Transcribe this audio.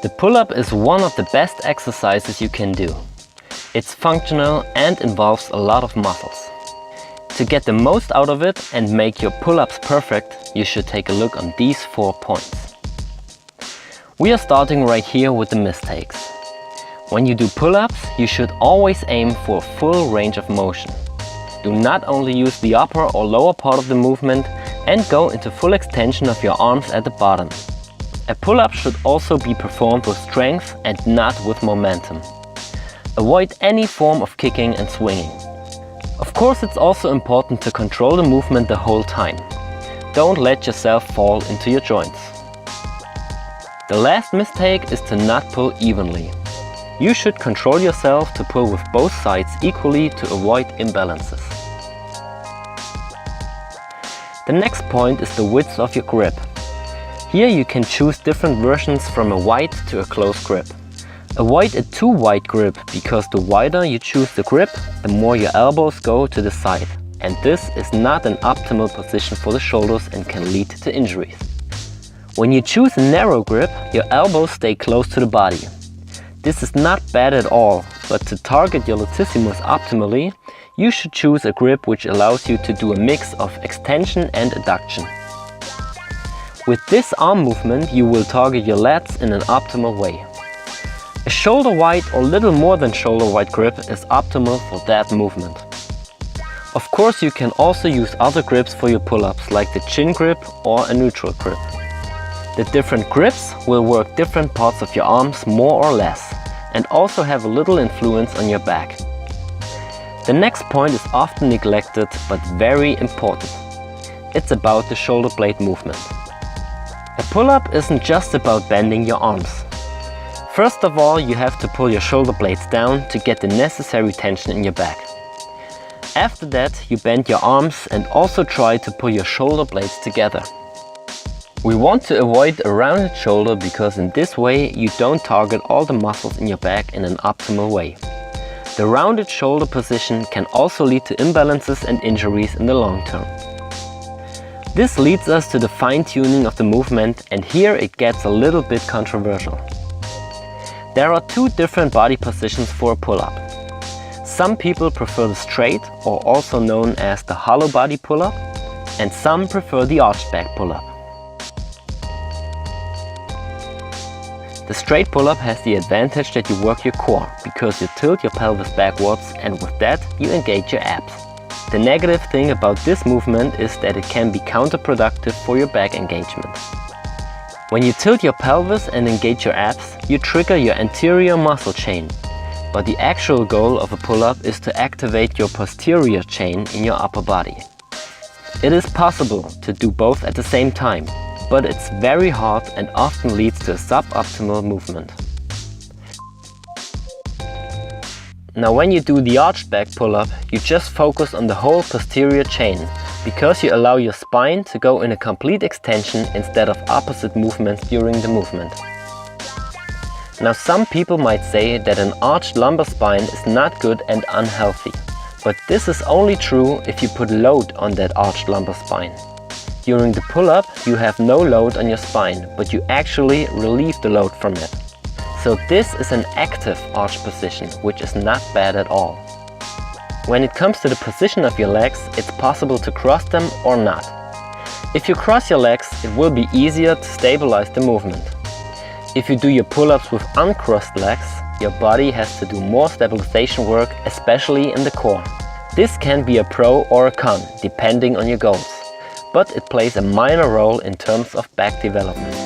The pull-up is one of the best exercises you can do. It's functional and involves a lot of muscles. To get the most out of it and make your pull-ups perfect, you should take a look on these 4 points. We are starting right here with the mistakes. When you do pull-ups, you should always aim for a full range of motion. Do not only use the upper or lower part of the movement and go into full extension of your arms at the bottom. A pull-up should also be performed with strength and not with momentum. Avoid any form of kicking and swinging. Of course, it's also important to control the movement the whole time. Don't let yourself fall into your joints. The last mistake is to not pull evenly. You should control yourself to pull with both sides equally to avoid imbalances. The next point is the width of your grip. Here you can choose different versions from a wide to a close grip. Avoid a too wide grip, because the wider you choose the grip, the more your elbows go to the side. And this is not an optimal position for the shoulders and can lead to injuries. When you choose a narrow grip, your elbows stay close to the body. This is not bad at all, but to target your latissimus optimally, you should choose a grip which allows you to do a mix of extension and adduction. With this arm movement, you will target your lats in an optimal way. A shoulder-wide or little more than shoulder-wide grip is optimal for that movement. Of course, you can also use other grips for your pull-ups, like the chin grip or a neutral grip. The different grips will work different parts of your arms more or less, and also have a little influence on your back. The next point is often neglected but very important. It's about the shoulder blade movement. A pull-up isn't just about bending your arms. First of all, you have to pull your shoulder blades down to get the necessary tension in your back. After that, you bend your arms and also try to pull your shoulder blades together. We want to avoid a rounded shoulder, because in this way you don't target all the muscles in your back in an optimal way. The rounded shoulder position can also lead to imbalances and injuries in the long term. This leads us to the fine-tuning of the movement, and here it gets a little bit controversial. There are 2 different body positions for a pull-up. Some people prefer the straight, or also known as the hollow body pull-up, and some prefer the arched back pull-up. The straight pull-up has the advantage that you work your core, because you tilt your pelvis backwards, and with that you engage your abs. The negative thing about this movement is that it can be counterproductive for your back engagement. When you tilt your pelvis and engage your abs, you trigger your anterior muscle chain. But the actual goal of a pull-up is to activate your posterior chain in your upper body. It is possible to do both at the same time, but it's very hard and often leads to a suboptimal movement. Now when you do the arched back pull-up, you just focus on the whole posterior chain, because you allow your spine to go in a complete extension instead of opposite movements during the movement. Now some people might say that an arched lumbar spine is not good and unhealthy, but this is only true if you put load on that arched lumbar spine. During the pull-up, you have no load on your spine, but you actually relieve the load from it. So this is an active arch position, which is not bad at all. When it comes to the position of your legs, it's possible to cross them or not. If you cross your legs, it will be easier to stabilize the movement. If you do your pull-ups with uncrossed legs, your body has to do more stabilization work, especially in the core. This can be a pro or a con, depending on your goals, but it plays a minor role in terms of back development.